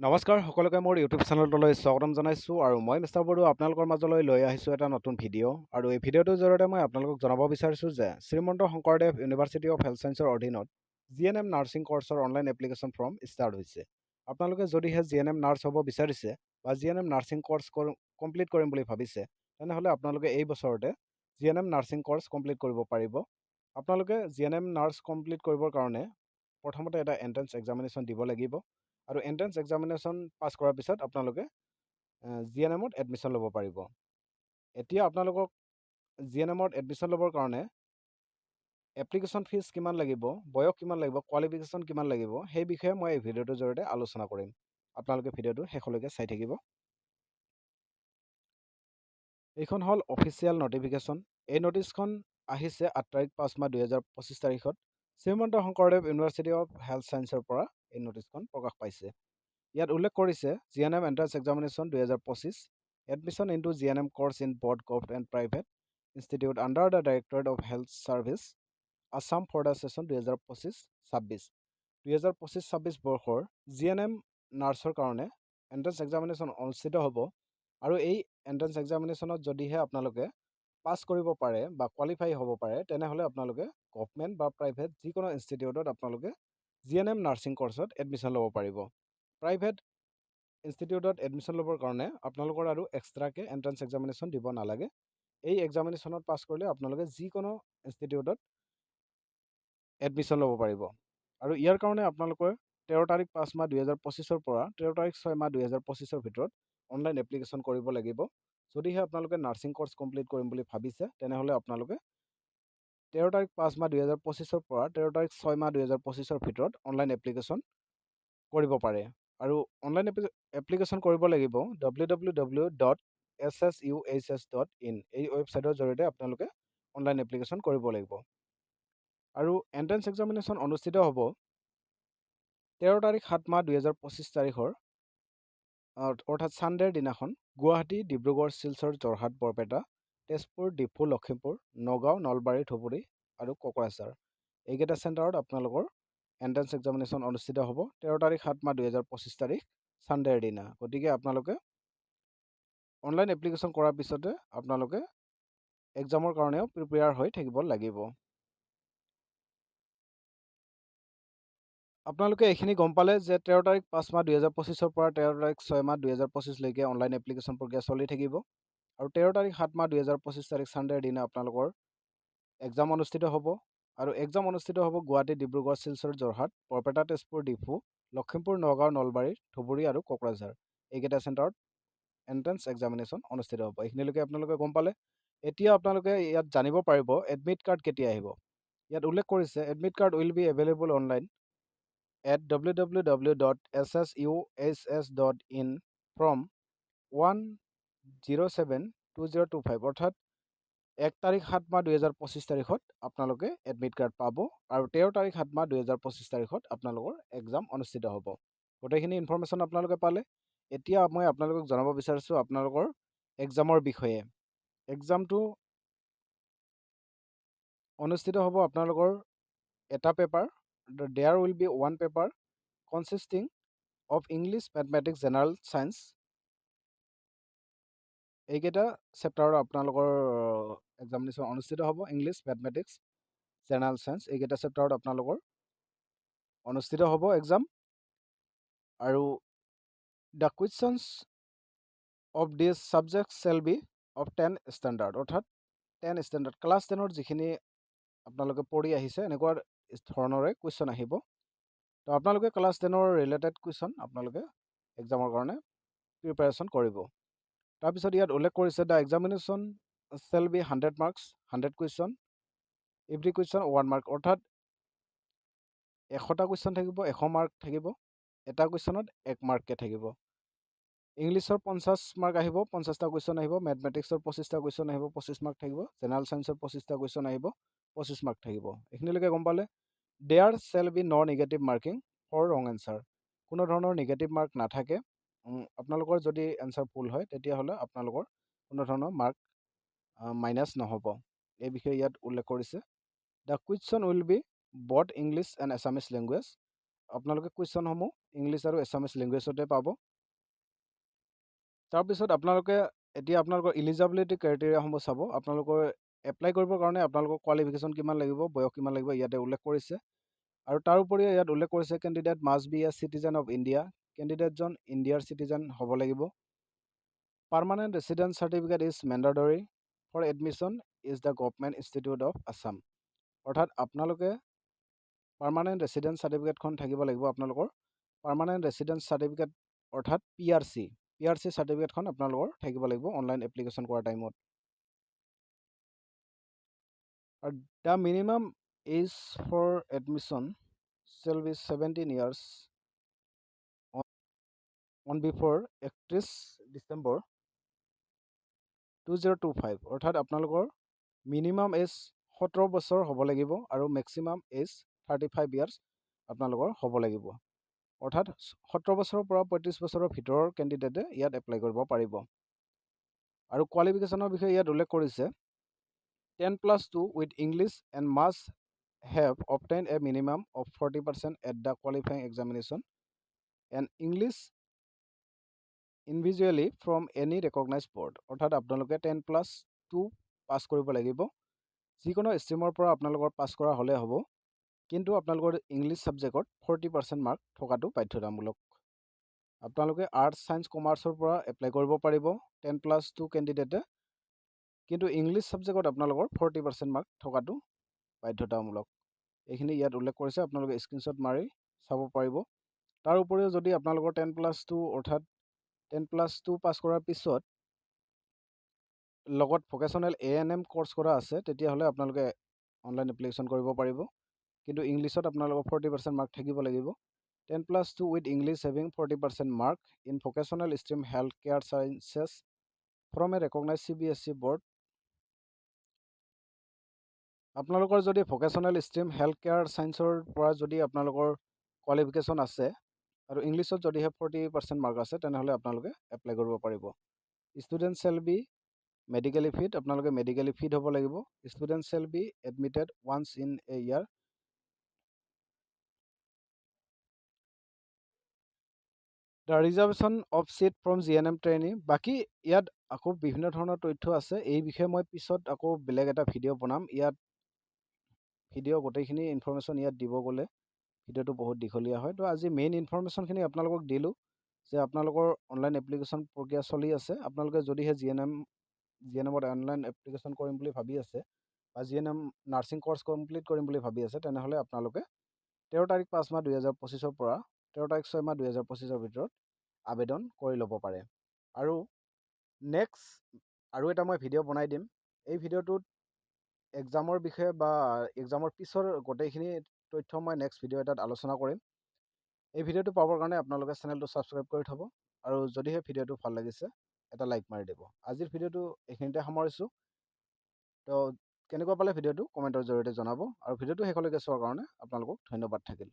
নমস্কাৰ সকলোকে মোৰ ইউটিউব চেনেলটোলৈ স্বাগতম জনাইছোঁ আৰু মই মিষ্টাৰ বড়ো আপোনালোকৰ মাজলৈ লৈ আহিছোঁ এটা নতুন ভিডিঅ' আৰু এই ভিডিঅ'টোৰ জৰিয়তে মই আপোনালোকক জনাব বিচাৰিছোঁ যে Srimanta Sankardev university of health ছায়েন্সৰ অধীনত GNM নাৰ্ছিং কৰ্চৰ অনলাইন এপ্লিকেশ্যন ফৰ্ম ষ্টাৰ্ট হৈছে। আপোনালোকে যদিহে GNM নাৰ্ছ হ'ব বিচাৰিছে বা GNM নাৰ্ছিং কৰ্চ কমপ্লিট কৰিম বুলি ভাবিছে তেনেহ'লে আপোনালোকে এই বছৰতে GNM নাৰ্ছিং কৰ্চ কমপ্লিট কৰিব পাৰিব। আপোনালোকে GNM নাৰ্ছ কমপ্লিট কৰিবৰ কাৰণে প্ৰথমতে এটা এণ্ট্ৰেন্স এক্সামিনেশ্যন দিব লাগিব আৰু এণ্ট্ৰেন্স এক্সামিনেশ্যন পাছ কৰাৰ পিছত আপোনালোকে GNMত এডমিশ্যন ল'ব পাৰিব। এতিয়া আপোনালোকক GNMত এডমিশ্যন ল'বৰ কাৰণে এপ্লিকেশ্যন ফিজ কিমান লাগিব, বয়স কিমান লাগিব, কোৱালিফিকেশ্যন কিমান লাগিব সেই বিষয়ে মই এই ভিডিঅ'টোৰ জৰিয়তে আলোচনা কৰিম। আপোনালোকে ভিডিঅ'টো শেষলৈকে চাই থাকিব। এইখন হ'ল অফিচিয়েল নটিফিকেশ্যন। এই নটিচখন আহিছে 8 তাৰিখ 5 মাহ 2025 তাৰিখত Srimanta Sankardev university of health ছায়েন্সৰ পৰা এই নটিচখন প্ৰকাশ পাইছে। ইয়াত উল্লেখ কৰিছে GNM entrance examination 2025 admission into GNM course in both government and private institute under the directorate of health services Assam for the session 2025-26। 2025-26 বৰ্ষৰ GNM নাৰ্ছৰ কাৰণে এণ্ট্ৰেন্স এক্সামিনেশ্যন অনুষ্ঠিত হ'ব আৰু এই এণ্ট্ৰেন্স এক্সামিনেশ্যনত যদিহে আপোনালোকে পাছ কৰিব পাৰে বা কোৱালিফাই হ'ব পাৰে তেনেহ'লে আপোনালোকে গভৰ্ণমেণ্ট বা প্ৰাইভেট যিকোনো ইনষ্টিটিউটত আপোনালোকে GNM নাৰ্ছিং কৰ্চত এডমিশ্যন ল'ব পাৰিব। প্ৰাইভেট ইনষ্টিটিউটত এডমিশ্যন ল'বৰ কাৰণে আপোনালোকৰ আৰু এক্সট্ৰাকৈ এণ্ট্ৰেন্স এক্সামিনেশ্যন দিব নালাগে। এই এক্সামিনেশ্যনত পাছ কৰিলে আপোনালোকে যিকোনো ইনষ্টিটিউটত এডমিশ্যন ল'ব পাৰিব আৰু ইয়াৰ কাৰণে আপোনালোকে 13 তাৰিখ 5 মাহ 2025 পৰা 13 তাৰিখ 6 মাহ 2025 ভিতৰত অনলাইন এপ্লিকেশ্যন কৰিব লাগিব। যদিহে আপোনালোকে নাৰ্ছিং কৰ্চ কমপ্লিট কৰিম বুলি ভাবিছে তেনেহ'লে আপোনালোকে 13 তাৰিখ 5 মাহ 2025 পৰা 13 তাৰিখ 6 মাহ 2025 ভিতৰত অনলাইন এপ্লিকেশ্যন কৰিব পাৰে আৰু অনলাইন এপ্লিকেশ্যন কৰিব লাগিব www.ssuhs.in এই ৱেবছাইটৰ জৰিয়তে আপোনালোকে অনলাইন এপ্লিকেশ্যন কৰিব লাগিব আৰু এণ্ট্ৰেন্স এক্সামিনেশ্যন অনুষ্ঠিত হ'ব 13 তাৰিখ 7 মাহ 2025 তাৰিখৰ অৰ্থাৎ ছানডেৰ দিনাখন গুৱাহাটী, ডিব্ৰুগড়, শিলচৰ, যোৰহাট, বৰপেটা, তেজপুৰ, ডিফু, লখিমপুৰ, নগাঁও, নলবাৰী, ধুবুৰী আৰু কোকৰাঝাৰ এইকেইটা চেণ্টাৰত আপোনালোকৰ এণ্ট্ৰেন্স এক্সামিনেশ্যন অনুষ্ঠিত হ'ব 13 তাৰিখ 7 মাহ 2025 তাৰিখ ছানডেৰ দিনা। গতিকে আপোনালোকে অনলাইন এপ্লিকেশ্যন কৰাৰ পিছতে আপোনালোকে এক্সামৰ কাৰণেও প্ৰিপেয়াৰ হৈ থাকিব লাগিব। আপোনালোকে এইখিনি গম পালে যে 13 তাৰিখ 5 মাহ 2025 পৰা 13 তাৰিখ 6 মাহ 2025 লৈকে অনলাইন এপ্লিকেশ্যন প্ৰক্ৰিয়া চলি থাকিব আৰু 13 তাৰিখ 7 মাহ 2025 তাৰিখ ছানডেৰ দিনা আপোনালোকৰ এক্সাম অনুষ্ঠিত হ'ব আৰু এক্সাম অনুষ্ঠিত হ'ব গুৱাহাটী, ডিব্ৰুগড়, শিলচৰ, যোৰহাট, বৰপেটা, তেজপুৰ, ডিফু, লখিমপুৰ, নগাঁও, নলবাৰী, ধুবুৰী আৰু কোকৰাঝাৰ এইকেইটা চেণ্টাৰত এণ্ট্ৰেন্স এক্সামিনেশ্যন অনুষ্ঠিত হ'ব। এইখিনিলৈকে আপোনালোকে গম পালে। এতিয়া আপোনালোকে ইয়াত জানিব পাৰিব এডমিট কাৰ্ড কেতিয়া আহিব। ইয়াত উল্লেখ কৰিছে admit card will be available online at www.ssuhs.in from 107-2025 অৰ্থাৎ 1 তাৰিখ 7 মাহ 2025 তাৰিখত আপোনালোকে এডমিট কাৰ্ড পাব আৰু 13 তাৰিখ 7 মাহ 2025 তাৰিখত আপোনালোকৰ এক্সাম অনুষ্ঠিত হ'ব। গোটেইখিনি ইনফৰ্মেশ্যন আপোনালোকে পালে। এতিয়া মই আপোনালোকক জনাব বিচাৰিছোঁ আপোনালোকৰ এক্সামৰ বিষয়ে। এক্সামটো অনুষ্ঠিত হ'ব আপোনালোকৰ এটা paper there will be one paper consisting of English, Mathematics, General Science এইকেইটা চেপ্টাৰৰ আপোনালোকৰ এক্সামিনেশ্যন অনুষ্ঠিত হ'ব। ইংলিছ, মেথমেটিক্স, জেনাৰেল চায়েন্স এইকেইটা চেপ্টাৰত আপোনালোকৰ অনুষ্ঠিত হ'ব এক্সাম আৰু the questions of this subject shall be of 10 standard অৰ্থাৎ 10 ষ্টেণ্ডাৰ্ড ক্লাছ 10ৰ যিখিনি আপোনালোকে পঢ়ি আহিছে এনেকুৱা ধৰণৰে কুৱেশ্যন আহিব। তো আপোনালোকে ক্লাছ 10ৰ ৰিলেটেড কুৱেশ্যন আপোনালোকে এক্সামৰ কাৰণে প্ৰিপাৰেশ্যন কৰিব। তাৰপিছত ইয়াত উল্লেখ কৰিছে the examination shall be 100 marks 100 question every question 1 mark অৰ্থাৎ 100টা কুৱেশ্যন থাকিব 100 মাৰ্ক থাকিব এটা কুৱেশ্যনত 1 মাৰ্ককৈ থাকিব। ইংলিছৰ 50 মাৰ্ক আহিব 50টা কুৱেশ্যন আহিব, মেথমেটিক্সৰ 25টা কুৱেশ্যন আহিব 25 মাৰ্ক থাকিব, জেনাৰেল চায়েন্সৰ 25টা কুৱেশ্যন আহিব 25 মাৰ্ক থাকিব। এইখিনিলৈকে গম পালে। There shall be no' negative marking for wrong answer কোনো ধৰণৰ নিগেটিভ মাৰ্ক নাথাকে। আপোনালোকৰ যদি এনচাৰ ভুল হয় তেতিয়াহ'লে আপোনালোকৰ কোনো ধৰণৰ মাৰ্ক মাইনাছ নহ'ব। এই বিষয়ে ইয়াত উল্লেখ কৰিছে the question will be both English and Assamese language আপোনালোকে কুৱেশ্যনসমূহ ইংলিছ আৰু এছামিছ লেংগুৱেজতে পাব। তাৰপিছত আপোনালোকে এতিয়া আপোনালোকৰ ইলিজিবিলিটি ক্ৰাইটেৰিয়াসমূহ চাব। আপোনালোকৰ এপ্লাই কৰিবৰ কাৰণে আপোনালোকৰ কোৱালিফিকেশ্যন কিমান লাগিব, বয়স কিমান লাগিব ইয়াতে উল্লেখ কৰিছে। আৰু তাৰ উপৰিও ইয়াত উল্লেখ কৰিছে candidate must be a citizen of India. কেণ্ডিডেটজন ইণ্ডিয়াৰ চিটিজেন হ'ব লাগিব। Permanent residence certificate is mandatory for admission is the government institute of Assam. অৰ্থাৎ আপোনালোকে পাৰ্মানেণ্ট ৰেচিডেঞ্চ চাৰ্টিফিকেটখন থাকিব লাগিব। আপোনালোকৰ পাৰ্মানেণ্ট ৰেচিডেঞ্চ চাৰ্টিফিকেট অৰ্থাৎ PRC চাৰ্টিফিকেটখন আপোনালোকৰ থাকিব লাগিব অনলাইন এপ্লিকেশ্যন কৰাৰ টাইমত। আৰু the minimum age for admission shall be 17 years on before 31 December 2025। অৰ্থাৎ আপোনালোকৰ মিনিমাম এজ 17 বছৰ হ'ব লাগিব আৰু মেক্সিমাম এজ 35 years আপোনালোকৰ হ'ব লাগিব। অৰ্থাৎ 17 বছৰৰ পৰা 35 বছৰৰ ভিতৰৰ কেণ্ডিডেটে ইয়াত এপ্লাই কৰিব পাৰিব। আৰু কোৱালিফিকেশ্যনৰ বিষয়ে ইয়াত উল্লেখ কৰিছে 10+2 with English and must have obtain A minimum of 40% at the qualifying examination and English individually from any recognise board. অৰ্থাৎ আপোনালোকে 10+2 পাছ কৰিব লাগিব। যিকোনো ষ্ট্ৰীমৰ পৰা আপোনালোকৰ পাছ কৰা হ'লে হ'ব, কিন্তু আপোনালোকৰ ইংলিছ ছাবজেক্টত 40% মাৰ্ক থকাটো বাধ্যতামূলক। আপোনালোকে আৰ্টছ, ছায়েন্স, কমাৰ্চৰ পৰা এপ্লাই কৰিব পাৰিব 10+2 কেণ্ডিডেটে, কিন্তু ইংলিছ ছাবজেক্টত আপোনালোকৰ 40% মাৰ্ক থকাটো বাধ্যতামূলক। এইখিনি ইয়াত উল্লেখ কৰিছে, আপোনালোকে স্ক্ৰীনশ্বট মাৰি চাব পাৰিব। তাৰ উপৰিও যদি আপোনালোকৰ 10+2 অৰ্থাৎ 10+2 পাছ কৰাৰ পিছত লগত ভকেশ্যনেল A&M কৰ্চ কৰা আছে, তেতিয়াহ'লে আপোনালোকে অনলাইন এপ্লিকেশ্যন কৰিব পাৰিব। কিন্তু ইংলিছত আপোনালোকৰ 40% মাৰ্ক থাকিব লাগিব। 10+2 with English having 40% mark in vocational stream health care sciences from A recognise CBSE board. আপোনালোকৰ যদি ভকেশ্যনেল ষ্ট্ৰীম হেল্থ কেয়াৰ ছায়েন্সৰ পৰা যদি আপোনালোকৰ কোৱালিফিকেশ্যন আছে আৰু ইংলিছত যদিহে 40% মাৰ্ক আছে, তেনেহ'লে আপোনালোকে এপ্লাই কৰিব পাৰিব। Student shall be medically fit, আপোনালোকে মেডিকেলি ফিট হ'ব লাগিব। Student shall be admitted once in a year. The reservation of seat from GNM trainee. বাকী ইয়াত আকৌ বিভিন্ন ধৰণৰ তথ্য আছে। এই বিষয়ে মই পিছত আকৌ বেলেগ এটা ভিডিঅ' বনাম। ইয়াত ভিডিঅ' গোটেইখিনি ইনফৰ্মেশ্যন ইয়াত দিব গ'লে ভিডিঅ'টো বহুত দীঘলীয়া হয়। তো আজি মেইন ইনফৰ্মেশ্যনখিনি আপোনালোকক দিলোঁ যে আপোনালোকৰ অনলাইন এপ্লিকেশ্যন প্ৰক্ৰিয়া চলি আছে। আপোনালোকে যদিহে GNMত অনলাইন এপ্লিকেশ্যন কৰিম বুলি ভাবি আছে বা GNM নাৰ্ছিং কৰ্চ কমপ্লিট কৰিম বুলি ভাবি আছে, তেনেহ'লে আপোনালোকে 13 তাৰিখ 5 মাহ 2025 পৰা 13 তাৰিখ 6 মাহ 2025 ভিতৰত আবেদন কৰি ল'ব পাৰে। আৰু নেক্সট আৰু এটা মই ভিডিঅ' বনাই দিম। এই ভিডিঅ'টোত এক্সামৰ বিষয়ে বা এক্সামৰ পিছৰ গোটেইখিনি তথ্য মই নেক্সট ভিডিঅ' এটাত আলোচনা কৰিম। এই ভিডিঅ'টো পাবৰ কাৰণে আপোনালোকে চেনেলটো ছাবস্ক্ৰাইব কৰি থ'ব, আৰু যদিহে ভিডিঅ'টো ভাল লাগিছে এটা লাইক মাৰি দিব। আজিৰ ভিডিঅ'টো এইখিনিতে সামৰিছোঁ। তো কেনেকুৱা পালে ভিডিঅ'টো কমেণ্টৰ জৰিয়তে জনাব, আৰু ভিডিঅ'টো শেষলৈকে চোৱাৰ কাৰণে আপোনালোকক ধন্যবাদ থাকিল।